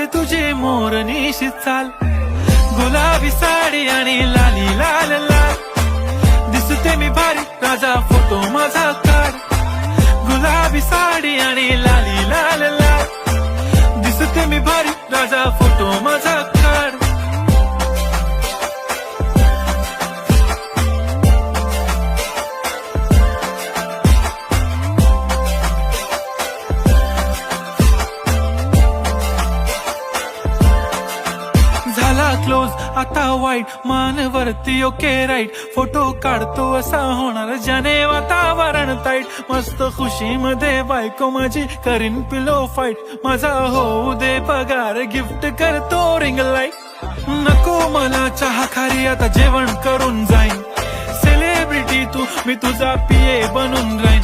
आवडते तुझे मोरनीशी चाल, गुलाबी साडी आणि लाली लाल लाल. दिसते मी भारी राजा फोटो माझा काढ, गुलाबी साडी आणि लाली लाल लाल. दिसते मी भारी राजा फोटो माझा काढ. झाला क्लोज आता वाईट, मानवरती ओके राईट. फोटो काढतो असा होणार ज्याने वातावरण ताईट. मस्त खुशी मध्ये बायको माझी करीन पिलो फाईट. माझा होऊ दे पगार, गिफ्ट करतो रिंग लाईट. नको मला चहा खारी, आता जेवण करून जाईन. सेलिब्रिटी तू, मी तुझा पिये बनून राहीन.